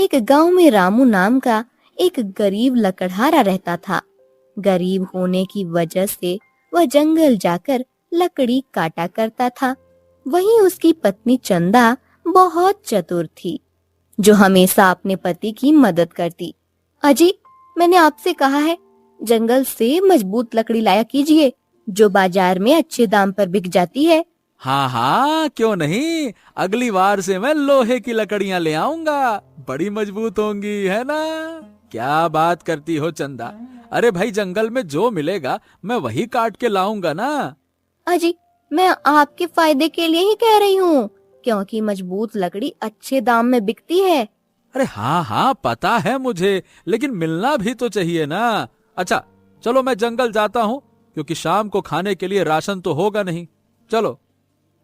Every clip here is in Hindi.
एक गांव में रामू नाम का एक गरीब लकड़हारा रहता था। गरीब होने की वजह से वह जंगल जाकर लकड़ी काटा करता था। वहीं उसकी पत्नी चंदा बहुत चतुर थी, जो हमेशा अपने पति की मदद करती। अजी, मैंने आपसे कहा है जंगल से मजबूत लकड़ी लाया कीजिए, जो बाजार में अच्छे दाम पर बिक जाती है। हाँ हाँ, क्यों नहीं। अगली बार से मैं लोहे की लकड़ियां ले आऊंगा, बड़ी मजबूत होंगी, है ना। क्या बात करती हो चंदा। अरे भाई, जंगल में जो मिलेगा मैं वही काट के लाऊंगा ना। अजी, मैं आपके फायदे के लिए ही कह रही हूँ, क्योंकि मजबूत लकड़ी अच्छे दाम में बिकती है। अरे हाँ हाँ, पता है मुझे, लेकिन मिलना भी तो चाहिए ना। अच्छा चलो, मैं जंगल जाता हूँ, क्योंकि शाम को खाने के लिए राशन तो होगा नहीं। चलो।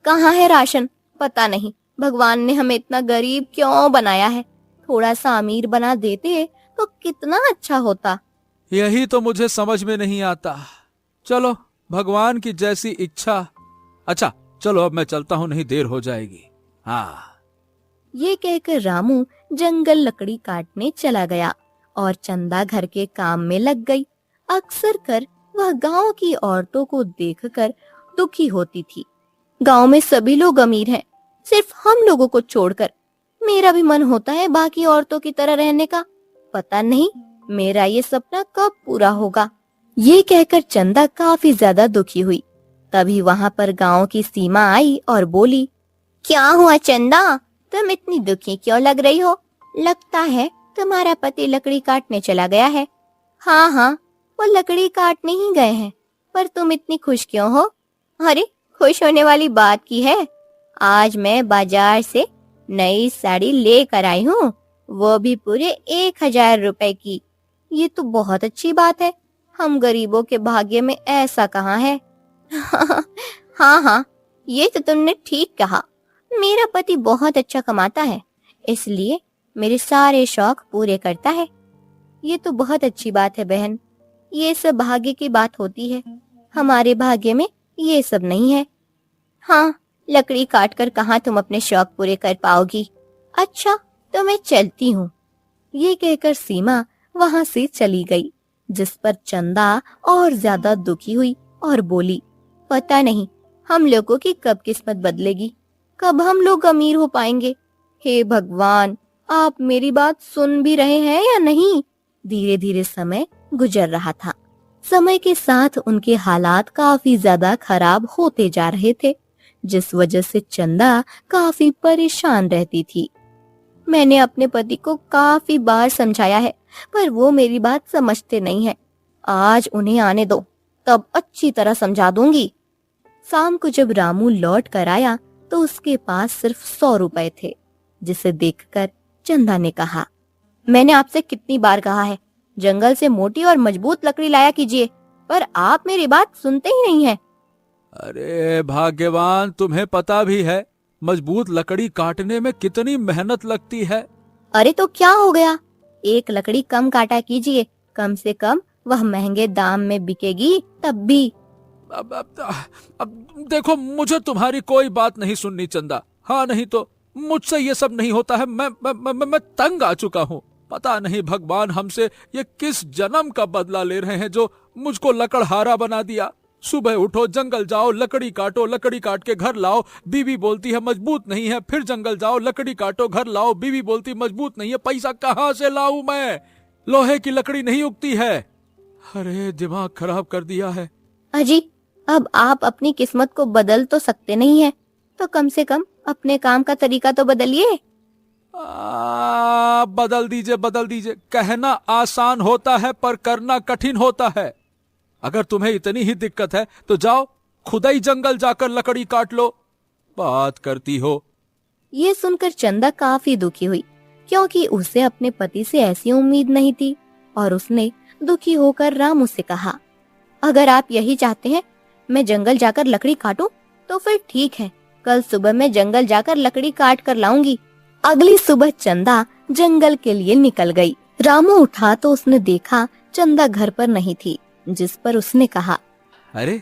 कहाँ है राशन? पता नहीं भगवान ने हमें इतना गरीब क्यों बनाया है। थोड़ा सा अमीर बना देते तो कितना अच्छा होता। यही तो मुझे समझ में नहीं आता। चलो, भगवान की जैसी इच्छा। अच्छा चलो, अब मैं चलता हूँ, नहीं देर हो जाएगी। हाँ। ये कहकर रामू जंगल लकड़ी काटने चला गया और चंदा घर के काम में लग गई। अक्सर कर वह गांव की औरतों को देखकर दुखी होती थी। गांव में सभी लोग अमीर हैं, सिर्फ हम लोगों को छोड़कर। मेरा भी मन होता है बाकी औरतों की तरह रहने का। पता नहीं मेरा ये सपना कब पूरा होगा। ये कहकर चंदा काफी ज्यादा दुखी हुई। तभी वहां पर गांव की सीमा आई और बोली, क्या हुआ चंदा, तुम इतनी दुखी क्यों लग रही हो? लगता है तुम्हारा पति लकड़ी काटने चला गया है। हाँ हाँ, वो लकड़ी काटने ही गए हैं, पर तुम इतनी खुश क्यों हो? अरे, खुश होने वाली बात की है। आज मैं बाजार से नई साड़ी लेकर आई हूँ, वो भी पूरे 1,000 रुपए की। ये तो बहुत अच्छी बात है। हम गरीबों के भाग्य में ऐसा कहाँ है। हाँ हाँ, ये तो तुमने ठीक कहा। मेरा पति बहुत अच्छा कमाता है, इसलिए मेरे सारे शौक पूरे करता है। ये तो बहुत अच्छी बात है बहन। ये सब भाग्य की बात होती है, हमारे भाग्य में ये सब नहीं है। हाँ, लकड़ी काटकर कहाँ तुम अपने शौक पूरे कर पाओगी। अच्छा, तो मैं चलती हूँ। ये कहकर सीमा वहां से चली गई, जिस पर चंदा और ज्यादा दुखी हुई और बोली, पता नहीं हम लोगों की कब किस्मत बदलेगी, कब हम लोग अमीर हो पाएंगे। हे भगवान, आप मेरी बात सुन भी रहे हैं या नहीं? धीरे धीरे समय गुजर रहा था। समय के साथ उनके हालात काफी ज्यादा खराब होते जा रहे थे, जिस वजह से चंदा काफी परेशान रहती थी। मैंने अपने पति को काफी बार समझाया है, पर वो मेरी बात समझते नहीं है। आज उन्हें आने दो, तब अच्छी तरह समझा दूंगी। शाम को जब रामू लौट कर आया तो उसके पास सिर्फ 100 रुपए थे, जिसे देखकर चंदा ने कहा, मैंने आपसे कितनी बार कहा है जंगल से मोटी और मजबूत लकड़ी लाया कीजिए, पर आप मेरी बात सुनते ही नहीं हैं। अरे भाग्यवान, तुम्हें पता भी है मजबूत लकड़ी काटने में कितनी मेहनत लगती है। अरे तो क्या हो गया, एक लकड़ी कम काटा कीजिए, कम से कम वह महंगे दाम में बिकेगी तब भी। अब देखो, मुझे तुम्हारी कोई बात नहीं सुननी चंदा। हाँ, नहीं तो मुझसे ये सब नहीं होता है। मैं तंग आ चुका हूँ। पता नहीं भगवान हमसे ये किस जन्म का बदला ले रहे हैं, जो मुझको लकड़हारा बना दिया। सुबह उठो, जंगल जाओ, लकड़ी काटो, लकड़ी काट के घर लाओ, बीवी बोलती है मजबूत नहीं है। फिर जंगल जाओ, लकड़ी काटो, घर लाओ, बीवी बोलती मजबूत नहीं है। पैसा कहाँ से लाऊं मैं? लोहे की लकड़ी नहीं उगती है। अरे दिमाग खराब कर दिया है। अजी, अब आप अपनी किस्मत को बदल तो सकते नहीं है, तो कम से कम अपने काम का तरीका तो बदलिए। बदल दीजिए, बदल दीजिए। कहना आसान होता है पर करना कठिन होता है। अगर तुम्हें इतनी ही दिक्कत है तो जाओ, खुद ही जंगल जाकर लकड़ी काट लो। बात करती हो। ये सुनकर चंदा काफी दुखी हुई, क्योंकि उसे अपने पति से ऐसी उम्मीद नहीं थी, और उसने दुखी होकर रामू से कहा, अगर आप यही चाहते हैं मैं जंगल जाकर लकड़ी काटूं, तो फिर ठीक है, कल सुबह मैं जंगल जाकर लकड़ी काट कर लाऊंगी। अगली सुबह चंदा जंगल के लिए निकल गई। रामू उठा तो उसने देखा चंदा घर पर नहीं थी, जिस पर उसने कहा, अरे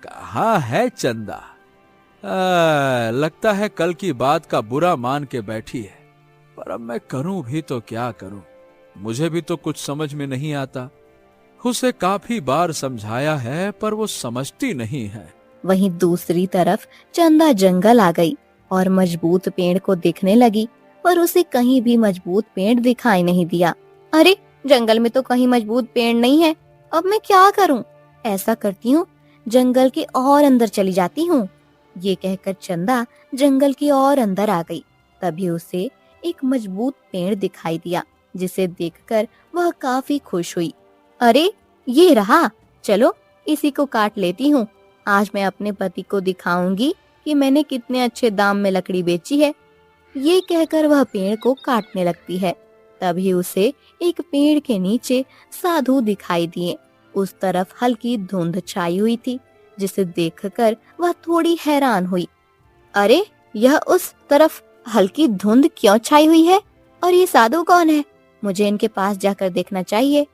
कहाँ है चंदा? लगता है कल की बात का बुरा मान के बैठी है। पर अब मैं करूं भी तो क्या करूं, मुझे भी तो कुछ समझ में नहीं आता। उसे काफी बार समझाया है पर वो समझती नहीं है। वहीं दूसरी तरफ चंदा जंगल आ गई और मजबूत पेड़ को देखने लगी, पर उसे कहीं भी मजबूत पेड़ दिखाई नहीं दिया। अरे, जंगल में तो कहीं मजबूत पेड़ नहीं है, अब मैं क्या करूं? ऐसा करती हूँ, जंगल के और अंदर चली जाती हूँ। ये कहकर चंदा जंगल के और अंदर आ गई। तभी उसे एक मजबूत पेड़ दिखाई दिया, जिसे देखकर वह काफी खुश हुई। अरे, ये रहा, चलो इसी को काट लेती हूँ। आज मैं अपने पति को दिखाऊंगी कि मैंने कितने अच्छे दाम में लकड़ी बेची है। ये कहकर वह पेड़ को काटने लगती है। तभी उसे एक पेड़ के नीचे साधु दिखाई दिए। उस तरफ हल्की धुंध छाई हुई थी, जिसे देखकर वह थोड़ी हैरान हुई। अरे, यह उस तरफ हल्की धुंध क्यों छाई हुई है? और ये साधु कौन है? मुझे इनके पास जाकर देखना चाहिए।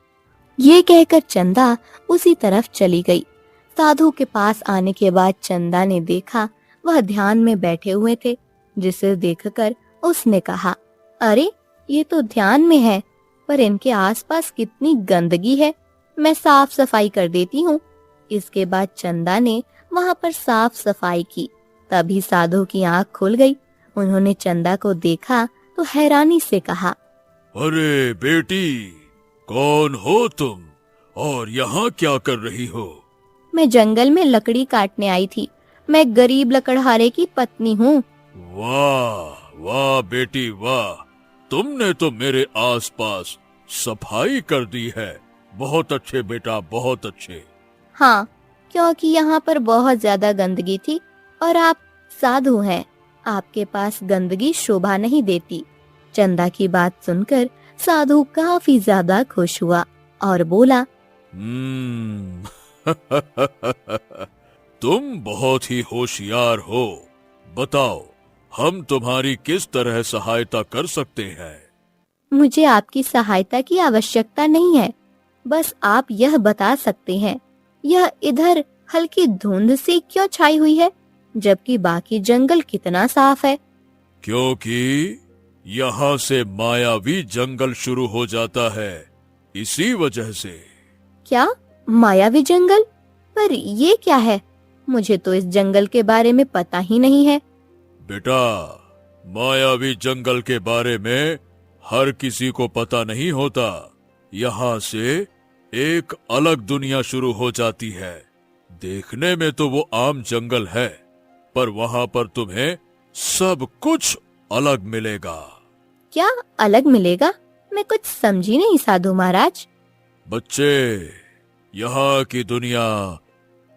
ये कहकर चंदा उसी तरफ चली गई। साधु के पास आने के बाद चंदा ने देखा वह ध्यान में बैठे हुए थे, जिसे देखकर उसने कहा, अरे, ये तो ध्यान में है, पर इनके आसपास कितनी गंदगी है, मैं साफ सफाई कर देती हूँ। इसके बाद चंदा ने वहाँ पर साफ सफाई की। तभी साधु की आंख खुल गई। उन्होंने चंदा को देखा तो हैरानी से कहा, अरे बेटी, कौन हो तुम और यहाँ क्या कर रही हो? मैं जंगल में लकड़ी काटने आई थी। मैं गरीब लकड़हारे की पत्नी हूँ। वाह वाह बेटी वाह, तुमने तो मेरे आसपास सफाई कर दी है। बहुत अच्छे बेटा, बहुत अच्छे। हाँ, क्योंकि यहाँ पर बहुत ज्यादा गंदगी थी और आप साधु हैं, आपके पास गंदगी शोभा नहीं देती। चंदा की बात सुनकर साधु काफी ज्यादा खुश हुआ और बोला, तुम बहुत ही होशियार हो। बताओ, हम तुम्हारी किस तरह सहायता कर सकते हैं? मुझे आपकी सहायता की आवश्यकता नहीं है, बस आप यह बता सकते हैं, यह इधर हल्की धुंध सी क्यों छाई हुई है, जबकि बाकी जंगल कितना साफ है? क्योंकि यहाँ से मायावी जंगल शुरू हो जाता है, इसी वजह से। क्या मायावी जंगल? पर ये क्या है? मुझे तो इस जंगल के बारे में पता ही नहीं है। बेटा, मायावी जंगल के बारे में हर किसी को पता नहीं होता। यहाँ से एक अलग दुनिया शुरू हो जाती है। देखने में तो वो आम जंगल है, पर वहाँ पर तुम्हें सब कुछ अलग मिलेगा। क्या अलग मिलेगा? मैं कुछ समझी नहीं साधु महाराज। बच्चे, यहाँ की दुनिया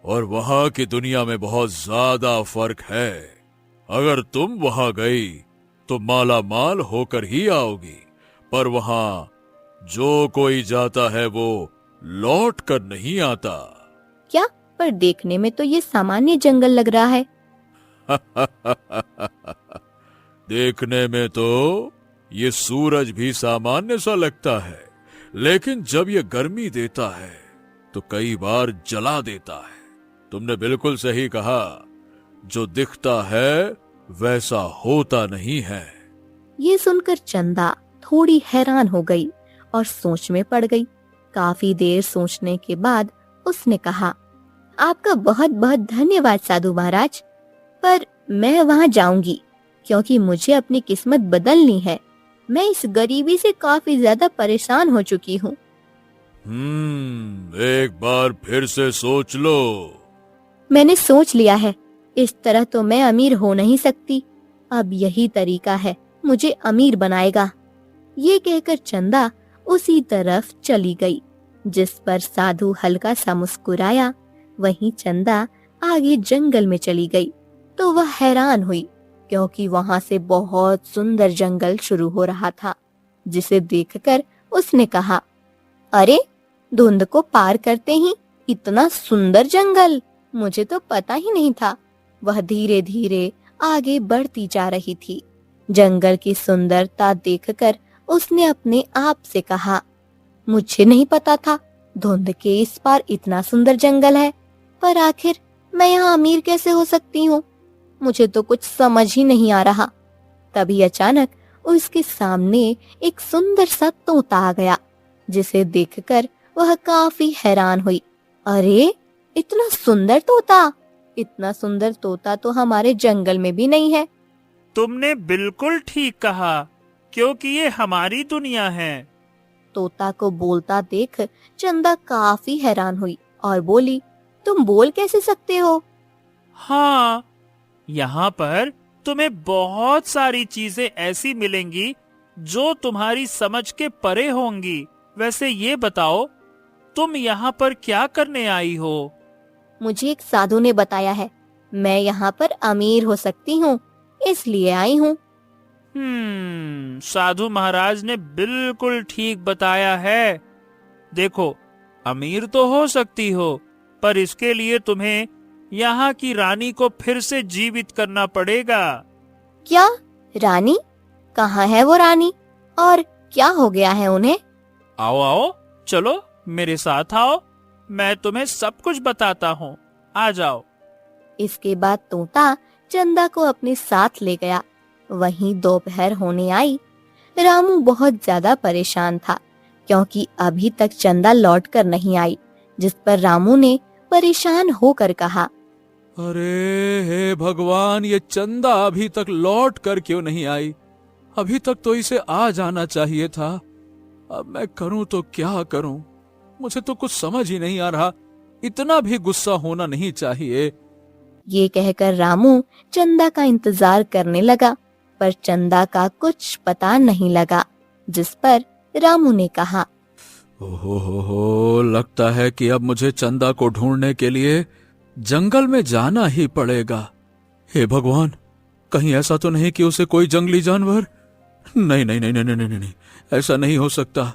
और वहाँ की दुनिया में बहुत ज्यादा फर्क है। अगर तुम वहाँ गई तो माला माल होकर ही आओगी, पर वहाँ जो कोई जाता है वो लौट कर नहीं आता। क्या? पर देखने में तो ये सामान्य जंगल लग रहा है। देखने में तो ये सूरज भी सामान्य सा लगता है, लेकिन जब ये गर्मी देता है तो कई बार जला देता है। तुमने बिल्कुल सही कहा, जो दिखता है वैसा होता नहीं है। ये सुनकर चंदा थोड़ी हैरान हो गई और सोच में पड़ गई। काफी देर सोचने के बाद उसने कहा, आपका बहुत बहुत धन्यवाद साधु महाराज, पर मैं वहाँ जाऊंगी क्योंकि मुझे अपनी किस्मत बदलनी है। मैं इस गरीबी से काफी ज्यादा परेशान हो चुकी हूँ। एक बार फिर से सोच लो। मैंने सोच लिया है, इस तरह तो मैं अमीर हो नहीं सकती। अब यही तरीका है, मुझे अमीर बनाएगा। ये कहकर चंदा उसी तरफ चली गई, जिस पर साधु हल्का सा मुस्कुराया। वहीं चंदा आगे जंगल में चली गई तो वह हैरान हुई, क्योंकि वहां से बहुत सुंदर जंगल शुरू हो रहा था, जिसे देखकर उसने कहा, अरे, धुंध को पार करते ही इतना सुंदर जंगल, मुझे तो पता ही नहीं था। वह धीरे धीरे आगे बढ़ती जा रही थी। जंगल की सुंदरता देखकर उसने अपने आप से कहा, मुझे नहीं पता था धुंध के इस पार इतना सुंदर जंगल है, पर आखिर मैं यहाँ अमीर कैसे हो सकती हूँ? मुझे तो कुछ समझ ही नहीं आ रहा। तभी अचानक उसके सामने एक सुंदर सा तोता आ गया, जिसे देखकर वह काफी हैरान हुई। अरे, इतना सुंदर तोता! इतना सुंदर तोता तो हमारे जंगल में भी नहीं है। तुमने बिल्कुल ठीक कहा, क्योंकि ये हमारी दुनिया है। तोता को बोलता देख चंदा काफी हैरान हुई और बोली, तुम बोल कैसे सकते हो? हाँ, यहाँ पर तुम्हें बहुत सारी चीजें ऐसी मिलेंगी जो तुम्हारी समझ के परे होंगी। वैसे ये बताओ, तुम यहाँ पर क्या करने आई हो? मुझे एक साधु ने बताया है, मैं यहाँ पर अमीर हो सकती हूँ, इसलिए आई हूँ। साधु महाराज ने बिल्कुल ठीक बताया है। देखो, अमीर तो हो सकती हो, पर इसके लिए तुम्हें यहाँ की रानी को फिर से जीवित करना पड़ेगा। क्या? रानी? कहाँ है वो रानी और क्या हो गया है उन्हें? आओ आओ, चलो मेरे साथ आओ, मैं तुम्हें सब कुछ बताता हूँ। आ जाओ। इसके बाद तोता चंदा को अपने साथ ले गया। वहीं दोपहर होने आई। रामू बहुत ज्यादा परेशान था, क्योंकि अभी तक चंदा लौट कर नहीं आई, जिस पर रामू ने परेशान होकर कहा, अरे हे भगवान, ये चंदा अभी तक लौट कर क्यों नहीं आई? अभी तक तो इसे आ जाना चाहिए था। अब मैं करूं तो क्या करूं? मुझे तो कुछ समझ ही नहीं आ रहा। इतना भी गुस्सा होना नहीं चाहिए। ये कहकर रामू चंदा का इंतजार करने लगा, पर चंदा का कुछ पता नहीं लगा, जिस पर रामू ने कहा, ओहो, लगता है कि अब मुझे चंदा को ढूंढने के लिए जंगल में जाना ही पड़ेगा। हे भगवान, कहीं ऐसा तो नहीं कि उसे कोई जंगली जानवर? नहीं नहीं नहीं नहीं नहीं नहीं, नहीं, ऐसा नहीं हो सकता।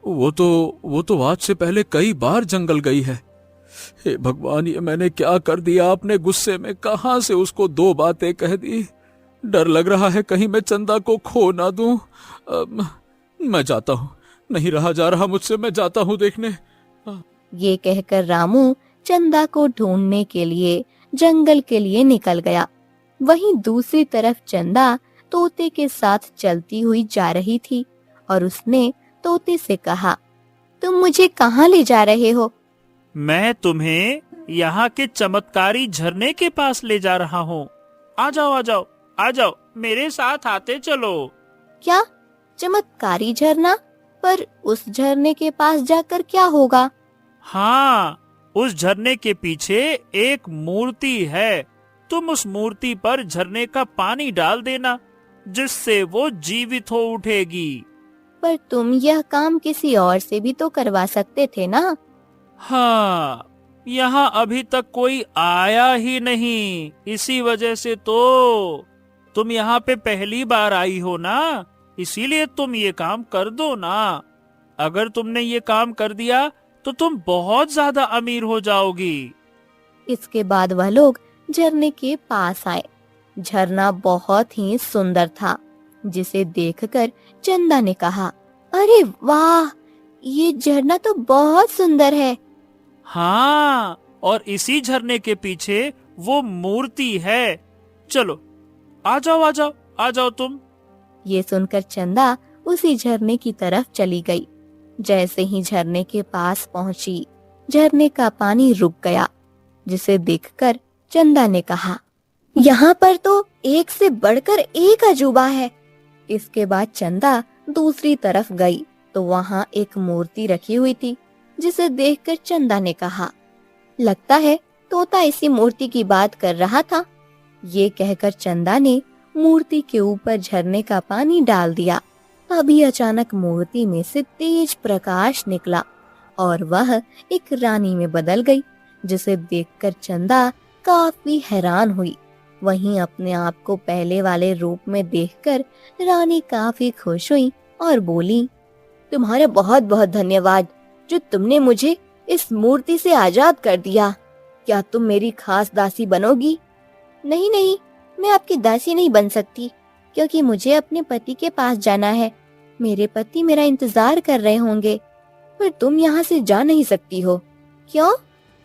वो तो आज से पहले कई बार जंगल गई है। हे भगवान, ये मैंने क्या कर दिया? अपने गुस्से में कहां से उसको दो बातें कह दी। डर लग रहा है कहीं मैं चंदा को खो ना दूं। मैं जाता हूँ, नहीं रहा जा रहा मुझसे, मैं जाता हूँ देखने। ये कहकर रामू चंदा को ढूंढने के लिए जंगल के लिए निकल गया। वहीं दूसरी तरफ चंदा तोते के साथ चलती हुई जा रही थी और उसने तोते से कहा, तुम मुझे कहाँ ले जा रहे हो? मैं तुम्हें यहाँ के चमत्कारी झरने के पास ले जा रहा हूँ। आ जाओ आ जाओ आ जाओ, मेरे साथ आते चलो। क्या? चमत्कारी झरना? पर उस झरने के पास जाकर क्या होगा? हाँ, उस झरने के पीछे एक मूर्ति है। तुम उस मूर्ति पर झरने का पानी डाल देना, जिससे वो जीवित हो उठेगी। पर तुम यह काम किसी और से भी तो करवा सकते थे ना? हाँ, यहाँ अभी तक कोई आया ही नहीं, इसी वजह से तो तुम यहाँ पे पहली बार आई हो ना, इसीलिए तुम ये काम कर दो ना। अगर तुमने ये काम कर दिया तो तुम बहुत ज्यादा अमीर हो जाओगी। इसके बाद वह लोग झरने के पास आए। झरना बहुत ही सुंदर था, जिसे देखकर चंदा ने कहा, अरे वाह, ये झरना तो बहुत सुंदर है। हाँ, और इसी झरने के पीछे वो मूर्ति है। चलो आ जाओ आ जाओ आ जाओ तुम। ये सुनकर चंदा उसी झरने की तरफ चली गई। जैसे ही झरने के पास पहुंची, झरने का पानी रुक गया, जिसे देखकर चंदा ने कहा, यहाँ पर तो एक से बढ़कर एक अजूबा है। इसके बाद चंदा दूसरी तरफ गई तो वहाँ एक मूर्ति रखी हुई थी, जिसे देखकर चंदा ने कहा, लगता है तोता इसी मूर्ति की बात कर रहा था। ये कहकर चंदा ने मूर्ति के ऊपर झरने का पानी डाल दिया। तभी अचानक मूर्ति में से तेज प्रकाश निकला और वह एक रानी में बदल गई, जिसे देखकर चंदा काफी हैरान हुई। वहीं अपने आप को पहले वाले रूप में देखकर रानी काफी खुश हुई और बोली, तुम्हारा बहुत बहुत धन्यवाद, जो तुमने मुझे इस मूर्ति से आजाद कर दिया। क्या तुम मेरी खास दासी बनोगी? नहीं नहीं, मैं आपकी दासी नहीं बन सकती, क्योंकि मुझे अपने पति के पास जाना है। मेरे पति मेरा इंतजार कर रहे होंगे। पर तुम यहाँ से जा नहीं सकती हो। क्यों?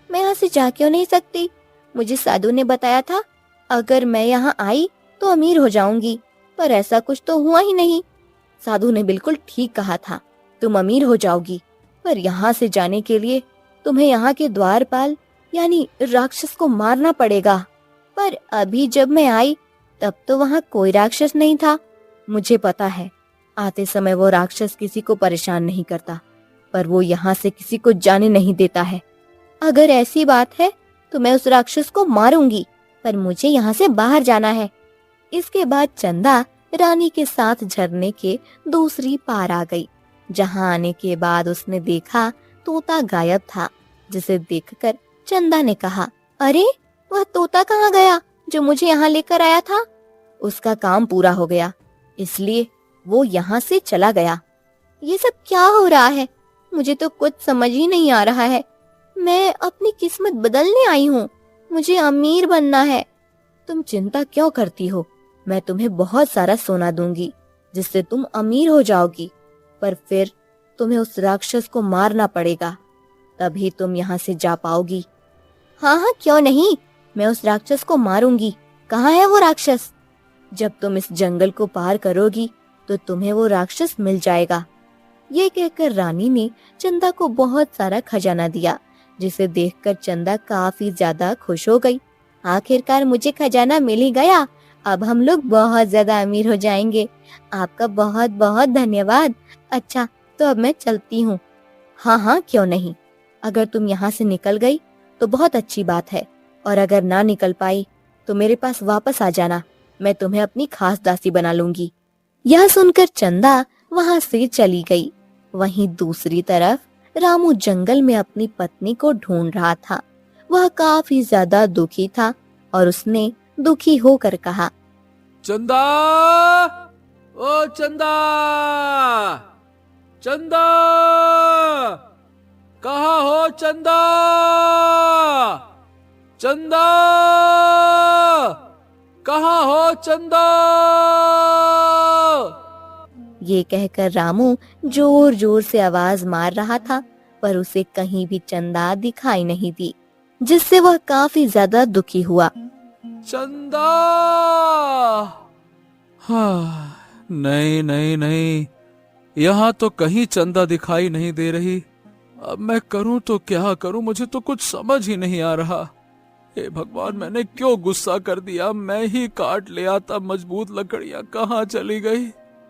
मैं यहाँ से जा क्यों नहीं सकती? मुझे साधु ने बताया था, अगर मैं यहाँ आई तो अमीर हो जाऊंगी, पर ऐसा कुछ तो हुआ ही नहीं। साधु ने बिल्कुल ठीक कहा था, तुम अमीर हो जाओगी, पर यहाँ से जाने के लिए तुम्हें यहाँ के द्वारपाल यानी राक्षस को मारना पड़ेगा। पर अभी जब मैं आई तब तो वहाँ कोई राक्षस नहीं था। मुझे पता है आते समय वो राक्षस किसी को परेशान नहीं करता, पर वो यहाँ से किसी को जाने नहीं देता है। अगर ऐसी बात है तो मैं उस राक्षस को मारूंगी, पर मुझे यहाँ से बाहर जाना है। इसके बाद चंदा रानी के साथ झरने के दूसरी पार आ गई। जहाँ आने के बाद उसने देखा तोता गायब था, जिसे देखकर चंदा ने कहा, अरे वह तोता कहाँ गया जो मुझे यहाँ लेकर आया था? उसका काम पूरा हो गया, इसलिए वो यहाँ से चला गया। ये सब क्या हो रहा है? मुझे तो कुछ समझ ही नहीं आ रहा है। मैं अपनी किस्मत बदलने आई हूँ, मुझे अमीर बनना है। तुम चिंता क्यों करती हो? मैं तुम्हें बहुत सारा सोना दूंगी जिससे तुम अमीर हो जाओगी, पर फिर तुम्हें उस राक्षस को मारना पड़ेगा, तभी तुम यहाँ से जा पाओगी। हाँ हाँ, क्यों नहीं, मैं उस राक्षस को मारूंगी। कहाँ है वो राक्षस? जब तुम इस जंगल को पार करोगी तो तुम्हें वो राक्षस मिल जाएगा। ये कहकर रानी ने चंदा को बहुत सारा खजाना दिया, जिसे देखकर चंदा काफी ज्यादा खुश हो गई। आखिरकार मुझे खजाना मिल ही गया, अब हम लोग बहुत ज्यादा अमीर हो जाएंगे। आपका बहुत बहुत धन्यवाद। अच्छा, तो अब मैं चलती हूँ। हाँ हाँ, क्यों नहीं। अगर तुम यहाँ से निकल गई तो बहुत अच्छी बात है, और अगर ना निकल पाई तो मेरे पास वापस आ जाना, मैं तुम्हें अपनी खास दासी बना लूंगी। यह सुनकर चंदा वहाँ से चली गई। वहीं दूसरी तरफ रामू जंगल में अपनी पत्नी को ढूंढ रहा था। वह काफी ज्यादा दुखी था और उसने दुखी होकर कहा, चंदा, ओ चंदा, चंदा, कहाँ हो चंदा? चंदा, कहाँ हो चंदा? ये कहकर रामू जोर जोर से आवाज मार रहा था, पर उसे कहीं भी चंदा दिखाई नहीं दी, जिससे वह काफी ज्यादा दुखी हुआ। चंदा, हाँ, नहीं नहीं नहीं, यहाँ तो कहीं चंदा दिखाई नहीं दे रही। अब मैं करूं तो क्या करूं, मुझे तो कुछ समझ ही नहीं आ रहा। हे भगवान, मैंने क्यों गुस्सा कर दिया? मैं ही काट ले आता, मजबूत लकड़ियां कहाँ चली गई?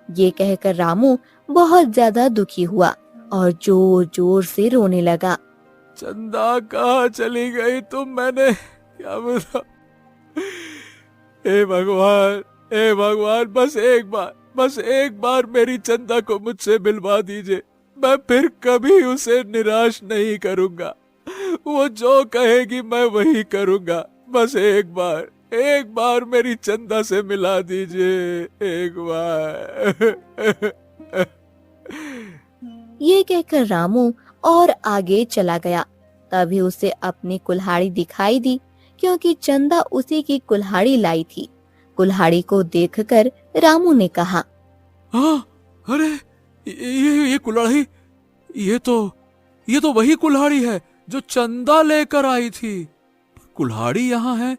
ये कहकर रामू बहुत ज्यादा दुखी हुआ और जोर जोर से रोने लगा। चंदा कहाँ चली गई तुम? मैंने क्या बोला? हे भगवान, हे भगवान, बस एक बार मेरी चंदा को मुझसे मिलवा दीजिए। मैं फिर कभी उसे निराश नहीं करूंगा। वो जो कहेगी मैं वही करूंगा। बस एक बार मेरी चंदा से मिला दीजिए, एक बार। ये कहकर रामू और आगे चला गया। तभी उसे अपनी कुल्हाड़ी दिखाई दी, क्योंकि चंदा उसी की कुल्हाड़ी लाई थी। कुल्हाड़ी को देखकर रामू ने कहा, हाँ, अरे ये कुल्हाड़ी, ये तो वही कुल्हाड़ी है जो चंदा लेकर आई थी। कुल्हाड़ी यहाँ है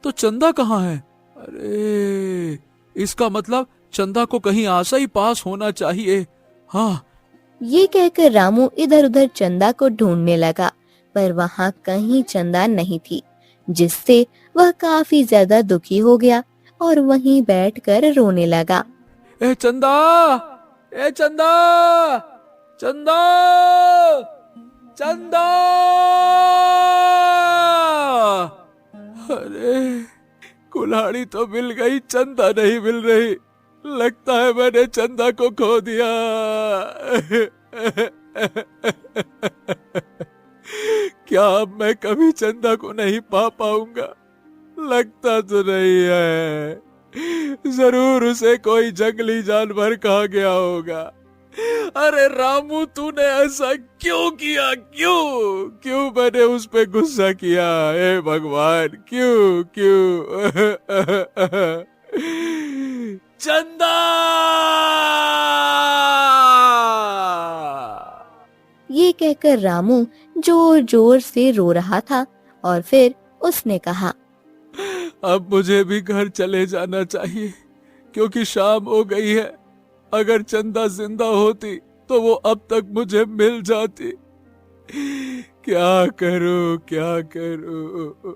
तो चंदा कहाँ है? अरे, इसका मतलब चंदा को कहीं आसा ही पास होना चाहिए। हाँ। ये कहकर रामू इधर उधर चंदा को ढूंढने लगा, पर वहाँ कहीं चंदा नहीं थी, जिससे वह काफी ज्यादा दुखी हो गया और वहीं बैठकर रोने लगा। ए चंदा, ए चंदा, चंदा, चंदा! अरे, कुल्हाड़ी तो मिल गई, चंदा नहीं मिल रही। लगता है मैंने चंदा को खो दिया। क्या अब मैं कभी चंदा को नहीं पा पाऊंगा? लगता तो नहीं है। जरूर उसे कोई जंगली जानवर खा गया होगा। अरे रामू, तूने ऐसा क्यों किया? क्यों मैंने उस पे गुस्सा किया? हे भगवान, क्यों? चंदा! ये कहकर रामू जोर जोर से रो रहा था और फिर उसने कहा, अब मुझे भी घर चले जाना चाहिए। क्योंकि शाम हो गई है। अगर चंदा जिंदा होती तो वो अब तक मुझे मिल जाती। क्या करूं, क्या करूं।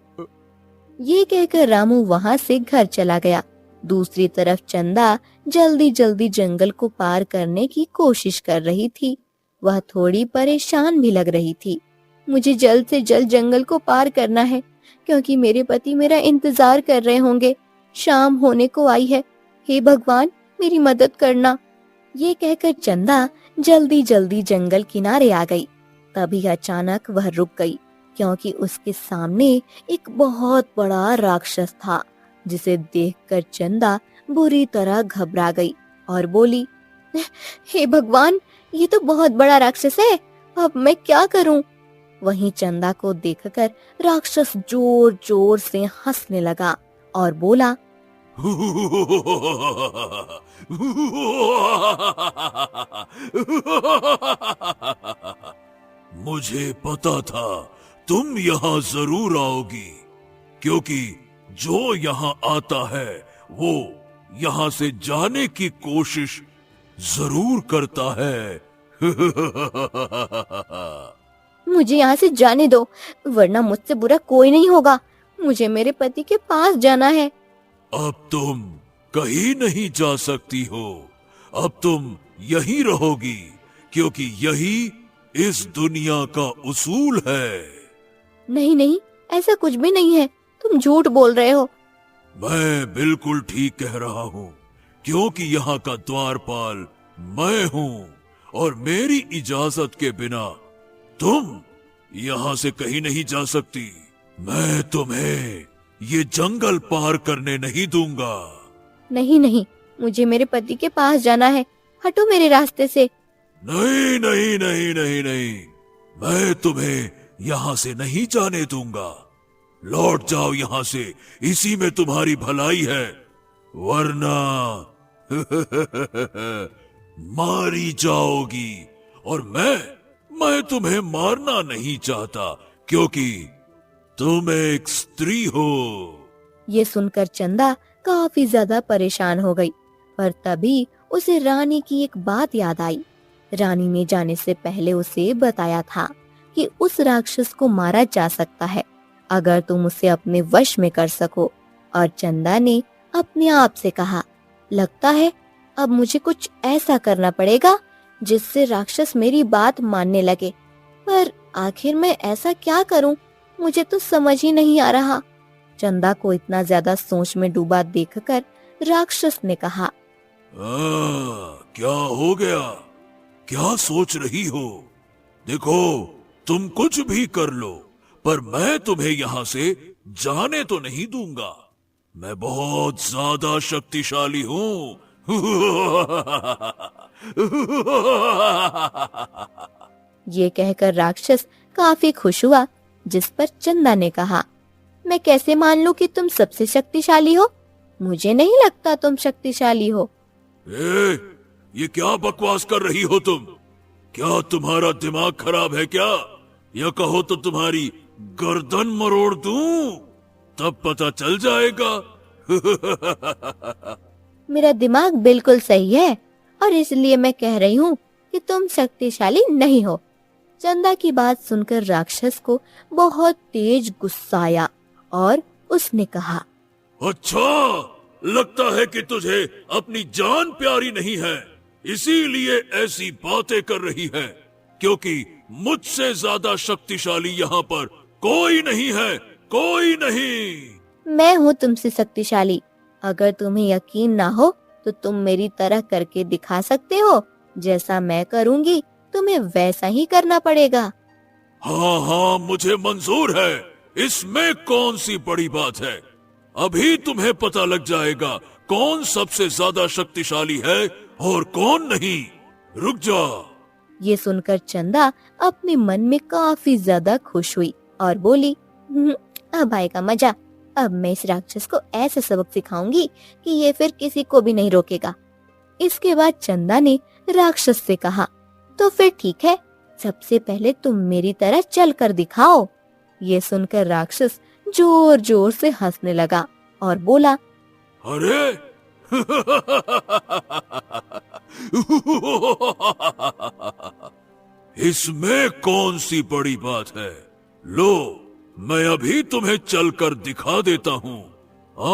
ये कहकर रामू वहां से घर चला गया। दूसरी तरफ चंदा जल्दी जल्दी जंगल को पार करने की कोशिश कर रही थी। वह थोड़ी परेशान भी लग रही थी। मुझे जल्द से जल्द जंगल को पार करना है, क्योंकि मेरे पति मेरा इंतजार कर रहे होंगे। शाम होने को आई है। हे भगवान, मेरी मदद करना। ये कहकर चंदा जल्दी जल्दी जंगल किनारे आ गई। तभी अचानक वह रुक गई, क्योंकि उसके सामने एक बहुत बड़ा राक्षस था, जिसे देखकर चंदा बुरी तरह घबरा गई और बोली, हे भगवान, ये तो बहुत बड़ा राक्षस है। अब मैं क्या करूं? वहीं चंदा को देखकर राक्षस जोर जोर से हंसने लगा और बोला, मुझे पता था तुम यहाँ जरूर आओगी, क्योंकि जो यहाँ आता है वो यहाँ से जाने की कोशिश जरूर करता है। मुझे यहाँ से जाने दो, वरना मुझसे बुरा कोई नहीं होगा। मुझे मेरे पति के पास जाना है। अब तुम कहीं नहीं जा सकती हो। अब तुम यहीं रहोगी, क्योंकि यही इस दुनिया का उसूल है। नहीं नहीं, ऐसा कुछ भी नहीं है। तुम झूठ बोल रहे हो। मैं बिल्कुल ठीक कह रहा हूँ, क्योंकि यहाँ का द्वारपाल मैं हूँ, और मेरी इजाजत के बिना तुम यहाँ से कहीं नहीं जा सकती। मैं तुम्हें ये जंगल पार करने नहीं दूंगा। नहीं नहीं, मुझे मेरे पति के पास जाना है। हटो मेरे रास्ते से। नहीं नहीं नहीं नहीं नहीं, मैं तुम्हें यहाँ से नहीं जाने दूंगा। लौट जाओ यहाँ से, इसी में तुम्हारी भलाई है, वरना मारी जाओगी। और मैं तुम्हें मारना नहीं चाहता, क्योंकि तुम एक स्त्री हो। ये सुनकर चंदा काफी ज्यादा परेशान हो गई, पर तभी उसे रानी की एक बात याद आई। रानी ने जाने से पहले उसे बताया था कि उस राक्षस को मारा जा सकता है, अगर तुम उसे अपने वश में कर सको। और चंदा ने अपने आप से कहा, लगता है अब मुझे कुछ ऐसा करना पड़ेगा जिससे राक्षस मेरी बात मानने लगे। पर आखिर मैं ऐसा क्या करूं? मुझे तो समझ ही नहीं आ रहा। चंदा को इतना ज्यादा सोच में डूबा देखकर राक्षस ने कहा, क्या हो गया? क्या सोच रही हो? देखो, तुम कुछ भी कर लो, पर मैं तुम्हें यहाँ से जाने तो नहीं दूंगा। मैं बहुत ज्यादा शक्तिशाली हूँ। ये कहकर राक्षस काफी खुश हुआ, जिस पर चंदा ने कहा, मैं कैसे मान लूं कि तुम सबसे शक्तिशाली हो? मुझे नहीं लगता तुम शक्तिशाली हो। ये क्या बकवास कर रही हो तुम? क्या तुम्हारा दिमाग खराब है क्या? या कहो तो तुम्हारी गर्दन मरोड़ दूं, तब पता चल जाएगा। मेरा दिमाग बिल्कुल सही है, और इसलिए मैं कह रही हूँ कि तुम शक्तिशाली नहीं हो। चंदा की बात सुनकर राक्षस को बहुत तेज गुस्सा आया और उसने कहा, अच्छा, लगता है कि तुझे अपनी जान प्यारी नहीं है, इसीलिए ऐसी बातें कर रही है। क्योंकि मुझसे ज्यादा शक्तिशाली यहाँ पर कोई नहीं है, कोई नहीं। मैं हूँ तुमसे शक्तिशाली। अगर तुम्हें यकीन ना हो तो तुम मेरी तरह करके दिखा सकते हो। जैसा मैं करूँगी तुम्हें वैसा ही करना पड़ेगा। हाँ हाँ, मुझे मंजूर है। इसमें कौन सी बड़ी बात है? अभी तुम्हें पता लग जाएगा कौन सबसे ज्यादा शक्तिशाली है और कौन नहीं। रुक जा। ये सुनकर चंदा अपने मन में काफी ज्यादा खुश हुई और बोली, अब आएगा मजा। अब मैं इस राक्षस को ऐसे सबक सिखाऊंगी कि ये फिर किसी को भी नहीं रोकेगा। इसके बाद चंदा ने राक्षस से कहा, तो फिर ठीक है, सबसे पहले तुम मेरी तरह चल कर दिखाओ। ये सुनकर राक्षस जोर जोर से हंसने लगा और बोला, अरे इसमें कौन सी बड़ी बात है? लो, मैं अभी तुम्हें चलकर दिखा देता हूँ। आ,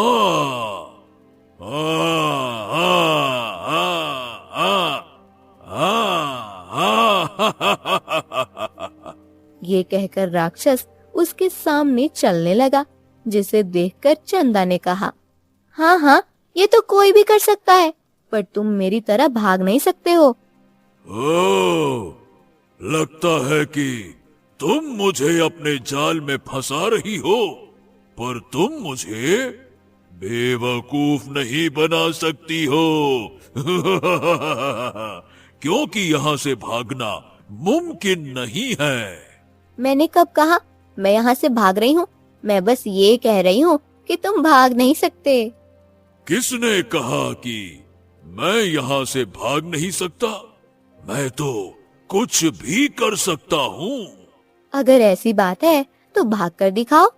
आ, आ, आ, आ, आ, ये कहकर राक्षस उसके सामने चलने लगा, जिसे देखकर चंदा ने कहा, हाँ हाँ, ये तो कोई भी कर सकता है, पर तुम मेरी तरह भाग नहीं सकते हो। ओ, लगता है कि तुम मुझे अपने जाल में फंसा रही हो, पर तुम मुझे बेवकूफ नहीं बना सकती हो। क्योंकि यहाँ से भागना मुमकिन नहीं है। मैंने कब कहा मैं यहाँ से भाग रही हूँ? मैं बस ये कह रही हूँ कि तुम भाग नहीं सकते। किसने कहा कि मैं यहाँ से भाग नहीं सकता? मैं तो कुछ भी कर सकता हूँ। अगर ऐसी बात है तो भाग कर दिखाओ।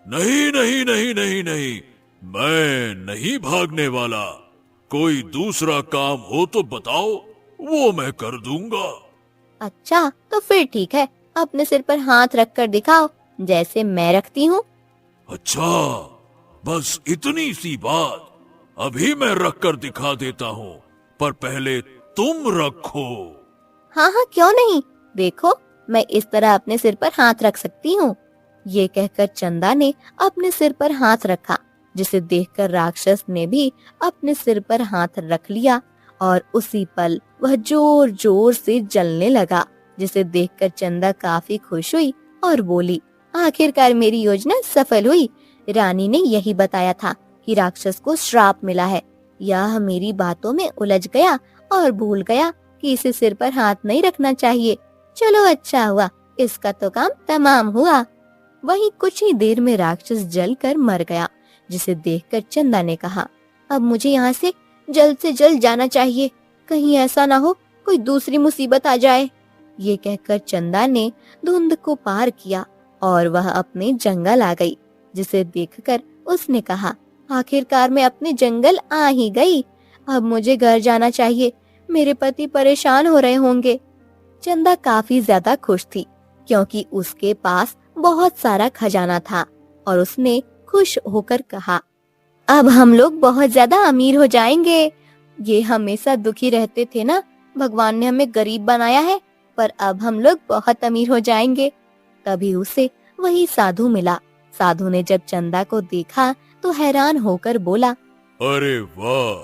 नहीं नहीं नहीं नहीं नहीं, मैं नहीं भागने वाला। कोई दूसरा काम हो तो बताओ, वो मैं कर दूंगा। अच्छा, तो फिर ठीक है, अपने सिर पर हाथ रख कर दिखाओ, जैसे मैं रखती हूँ। अच्छा, बस इतनी सी बात। अभी मैं रख कर दिखा देता हूँ, पर पहले तुम रखो। हाँ हाँ, क्यों नहीं, देखो मैं इस तरह अपने सिर पर हाथ रख सकती हूँ। ये कहकर चंदा ने अपने सिर पर हाथ रखा, जिसे देखकर राक्षस ने भी अपने सिर पर हाथ रख लिया और उसी पल वह जोर जोर से जलने लगा, जिसे देखकर चंदा काफी खुश हुई और बोली, आखिरकार मेरी योजना सफल हुई। रानी ने यही बताया था कि राक्षस को श्राप मिला है। यह मेरी बातों में उलझ गया और भूल गया कि इसे सिर पर हाथ नहीं रखना चाहिए। चलो अच्छा हुआ, इसका तो काम तमाम हुआ। वहीं कुछ ही देर में राक्षस जलकर मर गया, जिसे देखकर चंदा ने कहा, अब मुझे यहाँ से जल्द जाना चाहिए, कहीं ऐसा ना हो कोई दूसरी मुसीबत आ जाए। ये कहकर चंदा ने धुंध को पार किया और वह अपने जंगल आ गई, जिसे देखकर उसने कहा, आखिरकार मैं अपने जंगल आ ही गई। अब मुझे घर जाना चाहिए, मेरे पति परेशान हो रहे होंगे। चंदा काफी ज्यादा खुश थी, क्योंकि उसके पास बहुत सारा खजाना था और उसने खुश होकर कहा, अब हम लोग बहुत ज्यादा अमीर हो जाएंगे। ये हमेशा दुखी रहते थे ना, भगवान ने हमें गरीब बनाया है, पर अब हम लोग बहुत अमीर हो जाएंगे। तभी उसे वही साधु मिला। साधु ने जब चंदा को देखा तो हैरान होकर बोला, अरे वाह,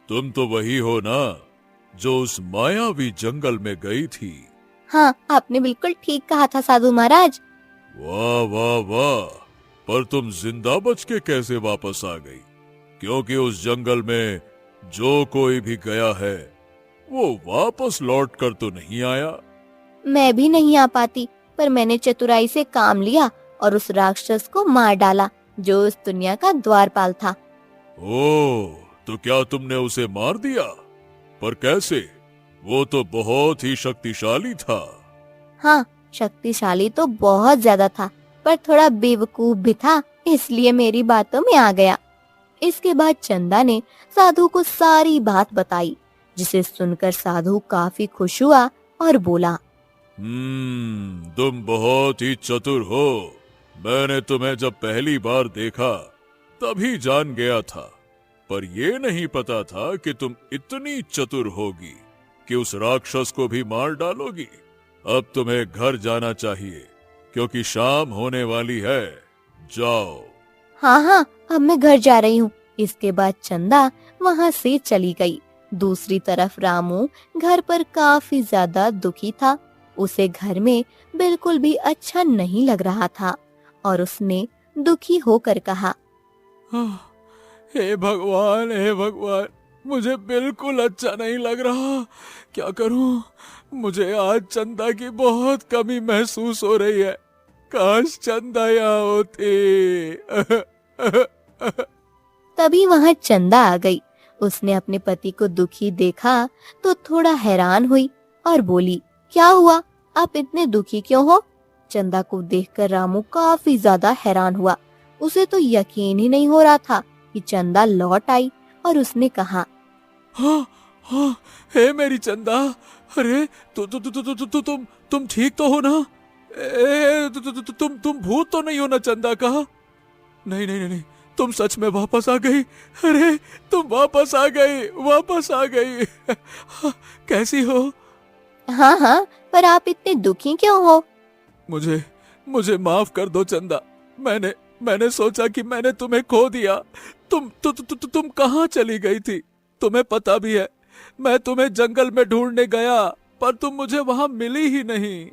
तुम तो वही हो ना जो उस मायावी जंगल में गई थी। हाँ, आपने बिल्कुल ठीक कहा था साधु महाराज। वाह वाह वाह, पर तुम जिंदा बच के कैसे वापस आ गई? क्योंकि उस जंगल में जो कोई भी गया है वो वापस लौट कर तो नहीं आया। मैं भी नहीं आ पाती, पर मैंने चतुराई से काम लिया और उस राक्षस को मार डाला जो उस दुनिया का द्वारपाल था। ओह, तो क्या तुमने उसे मार दिया? पर कैसे? वो तो बहुत ही शक्तिशाली था। हाँ, शक्तिशाली तो बहुत ज्यादा था, पर थोड़ा बेवकूफ भी था, इसलिए मेरी बातों में आ गया। इसके बाद चंदा ने साधु को सारी बात बताई, जिसे सुनकर साधु काफी खुश हुआ और बोला, तुम बहुत ही चतुर हो। मैंने तुम्हें जब पहली बार देखा तभी जान गया था, पर ये नहीं पता था कि तुम इतनी चतुर होगी कि उस राक्षस को भी मार डालोगी। अब तुम्हें घर जाना चाहिए, क्योंकि शाम होने वाली है। जाओ। हाँ हाँ, अब मैं घर जा रही हूँ। इसके बाद चंदा वहाँ से चली गई। दूसरी तरफ रामू घर पर काफी ज्यादा दुखी था। उसे घर में बिल्कुल भी अच्छा नहीं लग रहा था और उसने दुखी होकर कहा, हे भगवान, हे भगवान, मुझे बिल्कुल अच्छा नहीं लग रहा। क्या करूं? मुझे आज चंदा की बहुत कमी महसूस हो रही है। काश चंदा यहाँ होती। तभी वहाँ चंदा आ गई। उसने अपने पति को दुखी देखा तो थोड़ा हैरान हुई और बोली, क्या हुआ, आप इतने दुखी क्यों हो? चंदा को देखकर रामू काफी ज्यादा हैरान हुआ। उसे तो यकीन ही नहीं हो रहा था कि चंदा लौट आई और उसने कहा, हाँ हाँ, हे मेरी चंदा, अरे तुम ठीक तो हो ना? तुम भूत तो नहीं हो ना चंदा का? नहीं नहीं नहीं नहीं, तुम सच में वापस आ गई। अरे तुम वापस आ गई, वापस आ गई। कैसी हो? हाँ हाँ, पर आप इतने दुखी क्यों हो? मुझे मुझे माफ कर दो चंदा। मैंने सोचा कि मैंने तुम्हें खो दिया। तुम कहाँ चली गई थी? तुम्हें पता भी है, मैं तुम्हें जंगल में ढूंढने गया, पर तुम मुझे वहाँ मिली ही नहीं।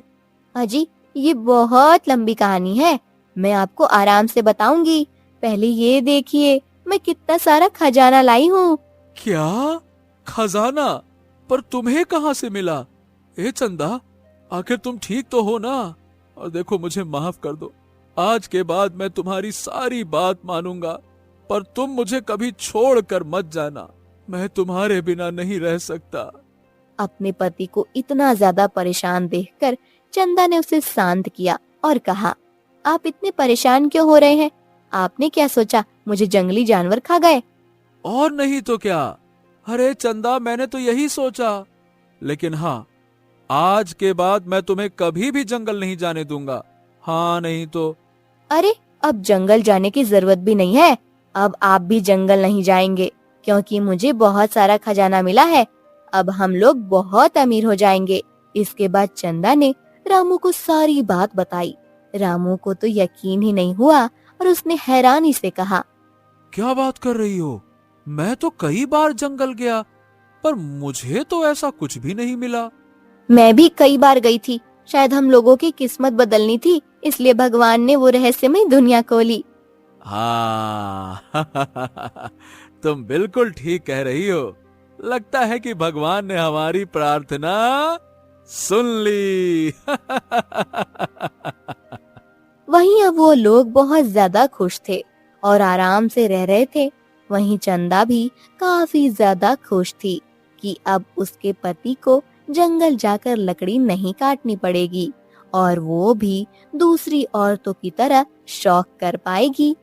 अजी, ये बहुत लंबी कहानी है, मैं आपको आराम से बताऊंगी। पहले ये देखिए, मैं कितना सारा खजाना लाई हूँ। क्या खजाना? पर तुम्हें कहाँ से मिला? ए चंदा, आखिर तुम ठीक तो हो ना? और देखो, मुझे माफ कर दो। आज के बाद मैं तुम्हारी सारी बात मानूंगा, पर तुम मुझे कभी छोड़कर मत जाना। मैं तुम्हारे बिना नहीं रह सकता। अपने पति को इतना ज्यादा परेशान देखकर चंदा ने उसे शांत किया और कहा, आप इतने परेशान क्यों हो रहे हैं? आपने क्या सोचा मुझे जंगली जानवर खा गए? और नहीं तो क्या। अरे चंदा, मैंने तो यही सोचा। लेकिन हाँ, आज के बाद मैं तुम्हें कभी भी जंगल नहीं जाने दूंगा। हाँ नहीं तो। अरे, अब जंगल जाने की जरूरत भी नहीं है। अब आप भी जंगल नहीं जाएंगे, क्योंकि मुझे बहुत सारा खजाना मिला है। अब हम लोग बहुत अमीर हो जाएंगे। इसके बाद चंदा ने रामू को सारी बात बताई। रामू को तो यकीन ही नहीं हुआ और उसने हैरानी से कहा, क्या बात कर रही हो? मैं तो कई बार जंगल गया, पर मुझे तो ऐसा कुछ भी नहीं मिला। मैं भी कई बार गई थी। शायद हम लोगों की किस्मत बदलनी थी, इसलिए भगवान ने वो रहस्यमय दुनिया खोली। हाँ, तुम बिल्कुल ठीक कह रही हो। लगता है कि भगवान ने हमारी प्रार्थना सुन ली। वहीं अब वो लोग बहुत ज्यादा खुश थे और आराम से रह रहे थे। वहीं चंदा भी काफी ज्यादा खुश थी कि अब उसके पति को जंगल जाकर लकड़ी नहीं काटनी पड़ेगी और वो भी दूसरी औरतों की तरह शौक कर पाएगी